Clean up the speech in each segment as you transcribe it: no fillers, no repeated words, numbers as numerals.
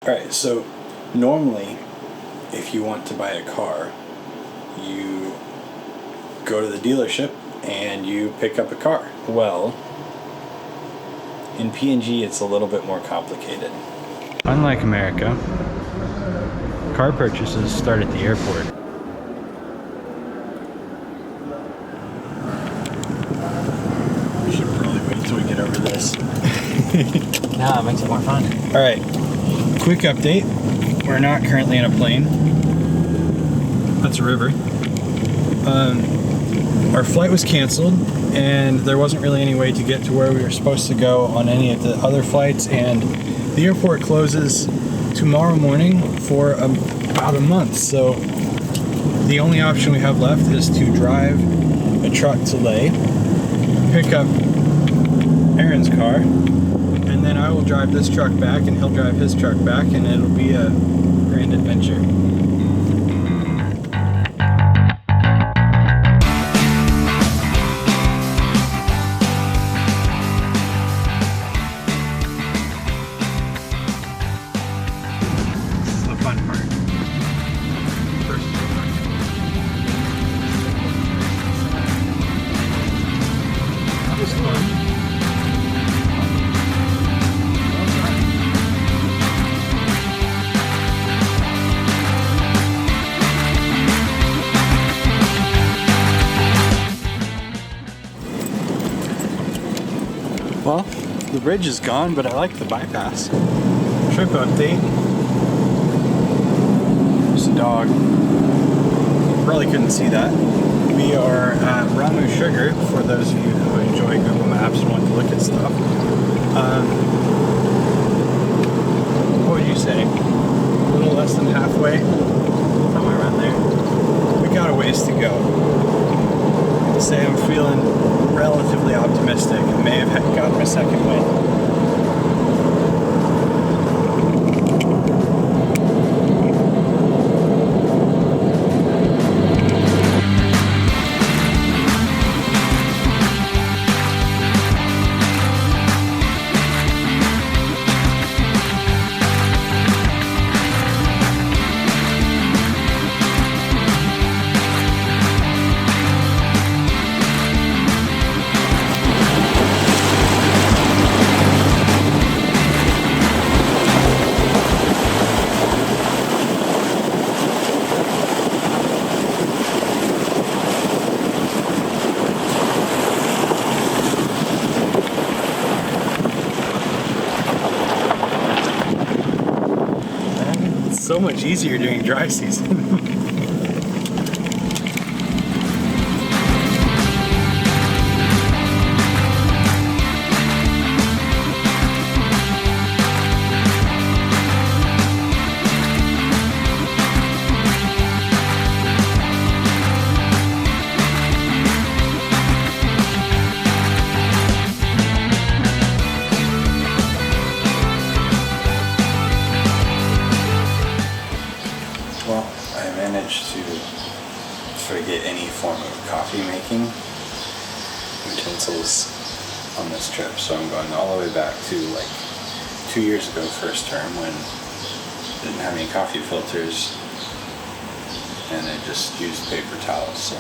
Alright, so normally if you want to buy a car, you go to the dealership and you pick up a car. Well, in PNG it's a little bit more complicated. Unlike America, car purchases start at the airport. We should probably wait until we get over this. No, it makes it more fun. Alright, quick update. We're not currently in a plane. That's a river. Our flight was canceled, and there wasn't really any way to get to where we were supposed to go on any of the other flights, and the airport closes tomorrow morning for about a month. So the only option we have left is to drive a truck to Leh, pick up Aaron's car, and then I will drive this truck back and he'll drive his truck back, and it'll be a grand adventure. This is the fun part. First just fun. Well, the bridge is gone, but I like the bypass. Trip update. There's a dog. You probably couldn't see that. We are at Ramu Sugar, for those of you who enjoy Google Maps and want to look at stuff. What would you say? A little less than halfway? Somewhere around there. We got a ways to go. I'd say I'm feeling relatively optimistic and may have gotten my second win. So much easier during dry season. Well, I managed to forget any form of coffee making utensils on this trip, so I'm going all the way back to like 2 years ago, first term, when I didn't have any coffee filters and I just used paper towels. So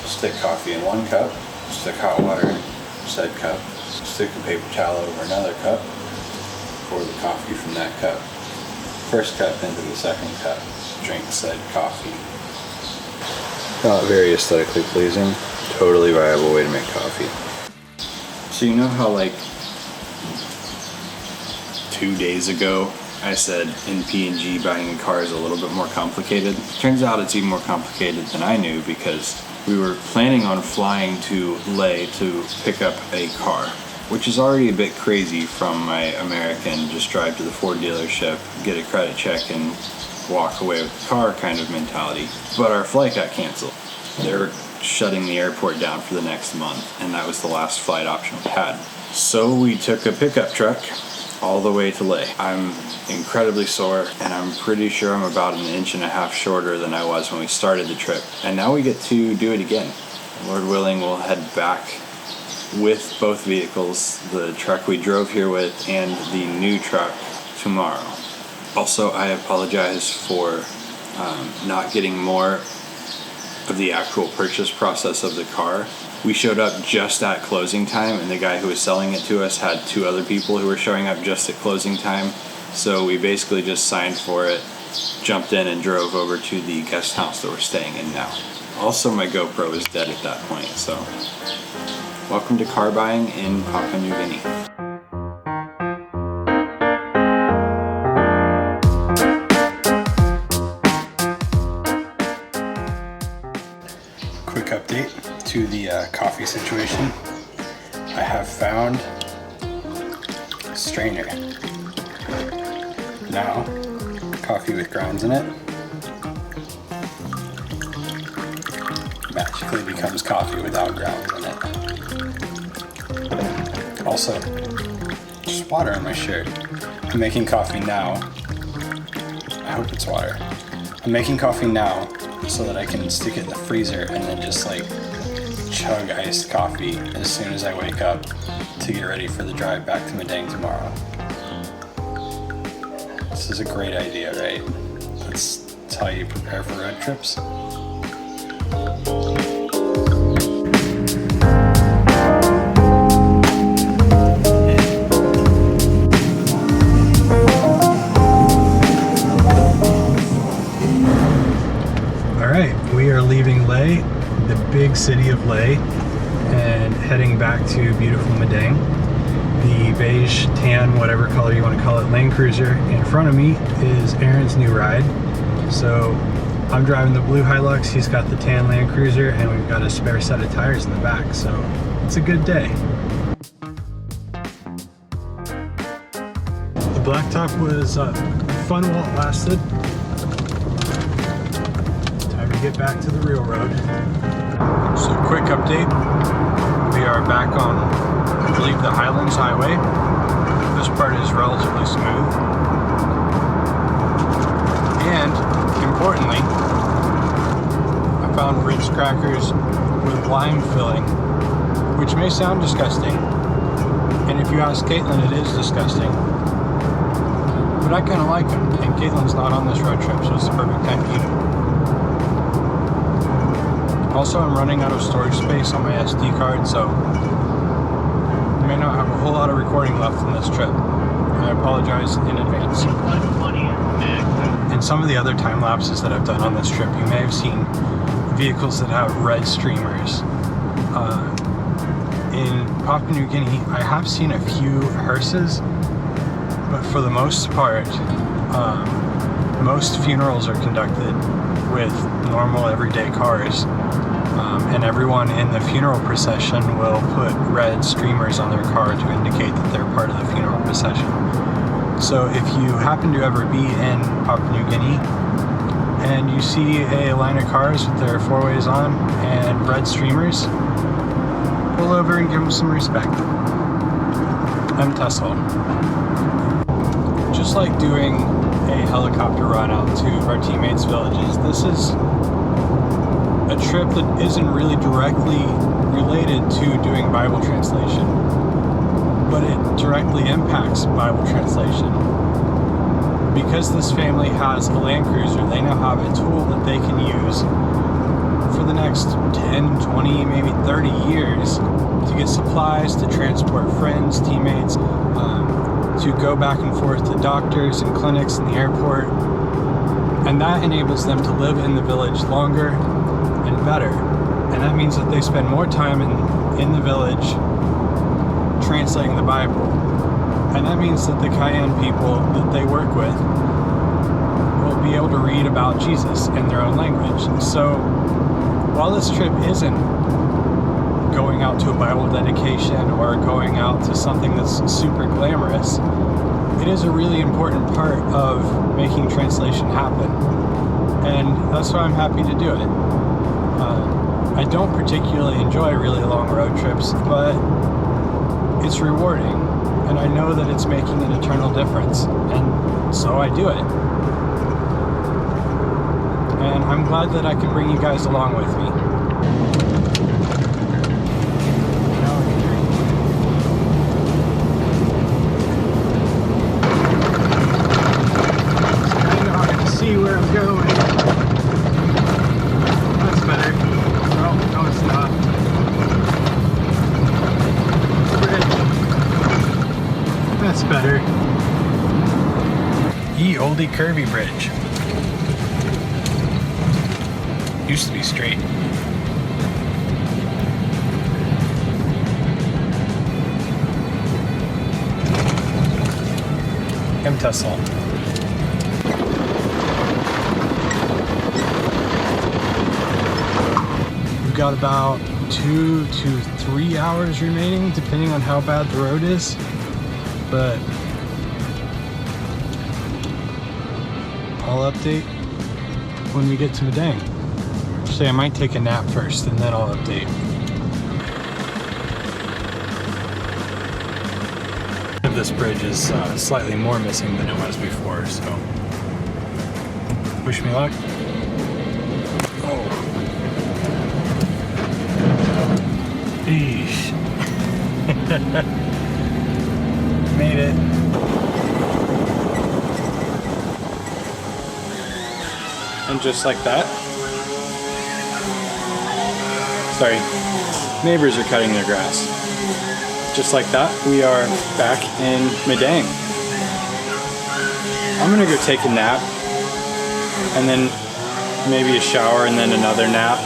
stick coffee in one cup, stick hot water in said cup, stick a paper towel over another cup, pour the coffee from that cup, first cup into the second cup, drink said coffee. Not very aesthetically pleasing, totally viable way to make coffee. So you know how like 2 days ago I said in PNG buying a car is a little bit more complicated? Turns out it's even more complicated than I knew, because we were planning on flying to Leh to pick up a car, which is already a bit crazy from my American just drive to the Ford dealership, get a credit check and walk away with the car kind of mentality. But our flight got canceled. They're shutting the airport down for the next month, and that was the last flight option we had. So we took a pickup truck all the way to Leh. I'm incredibly sore, and I'm pretty sure I'm about 1.5 inches shorter than I was when we started the trip. And now we get to do it again. Lord willing, we'll head back with both vehicles, the truck we drove here with and the new truck, tomorrow. Also, I apologize for not getting more of the actual purchase process of the car. We showed up just at closing time, and the guy who was selling it to us had 2 other people who were showing up just at closing time. So we basically just signed for it, jumped in, and drove over to the guest house that we're staying in now. Also, my GoPro was dead at that point, so welcome to car buying in Papua New Guinea. Quick update to the coffee situation. I have found a strainer. Now, coffee with grounds in it magically becomes coffee without grounds in it. Also, just water in my shirt. I'm making coffee now. I hope it's water. I'm making coffee now so that I can stick it in the freezer and then just like chug iced coffee as soon as I wake up to get ready for the drive back to Madang tomorrow. This is a great idea, right? That's how you prepare for road trips. We are leaving Leh, the big city of Leh, and heading back to beautiful Madang. The beige, tan, whatever color you want to call it, Landcruiser in front of me is Aaron's new ride. So I'm driving the blue Hilux, he's got the tan Landcruiser, and we've got a spare set of tires in the back, so it's a good day. The blacktop was fun while it lasted. Get back to the real road. So quick update, we are back on, I believe, the Highlands Highway. This part is relatively smooth. And importantly, I found Ritz crackers with lime filling, which may sound disgusting. And if you ask Caitlin, it is disgusting. But I kind of like them, and Caitlin's not on this road trip, so it's the perfect time to eat them. Also, I'm running out of storage space on my SD card, so I may not have a whole lot of recording left in this trip. I apologize in advance. In some of the other time lapses that I've done on this trip, you may have seen vehicles that have red streamers. In Papua New Guinea, I have seen a few hearses, but for the most part, most funerals are conducted with normal everyday cars. And everyone in the funeral procession will put red streamers on their car to indicate that they're part of the funeral procession. So if you happen to ever be in Papua New Guinea and you see a line of cars with their 4-ways on and red streamers, pull over and give them some respect. I'm Tessel. Just like doing a helicopter run out to our teammates' villages, this is a trip that isn't really directly related to doing Bible translation, but it directly impacts Bible translation. Because this family has a Landcruiser, they now have a tool that they can use for the next 10, 20, maybe 30 years to get supplies, to transport friends, teammates, to go back and forth to doctors and clinics in the airport. And that enables them to live in the village longer and better. And that means that they spend more time in the village translating the Bible. And that means that the Cayenne people that they work with will be able to read about Jesus in their own language. So while this trip isn't going out to a Bible dedication or going out to something that's super glamorous, it is a really important part of making translation happen. And that's why I'm happy to do it. I don't particularly enjoy really long road trips, but it's rewarding, and I know that it's making an eternal difference, and so I do it. And I'm glad that I can bring you guys along with me. see where I'm going. That's better. Oh, no, it's not. Bridge. That's better. Ye oldie curvy bridge. Used to be straight. Tussle. We've got about 2 to 3 hours remaining, depending on how bad the road is. But I'll update when we get to Madang. Actually, I might take a nap first and then I'll update. This bridge is slightly more missing than it was before, so wish me luck. Oh. Eesh. Made it. And just like that. Sorry, neighbors are cutting their grass. Just like that, we are back in Madang. I'm gonna go take a nap, and then maybe a shower, and then another nap.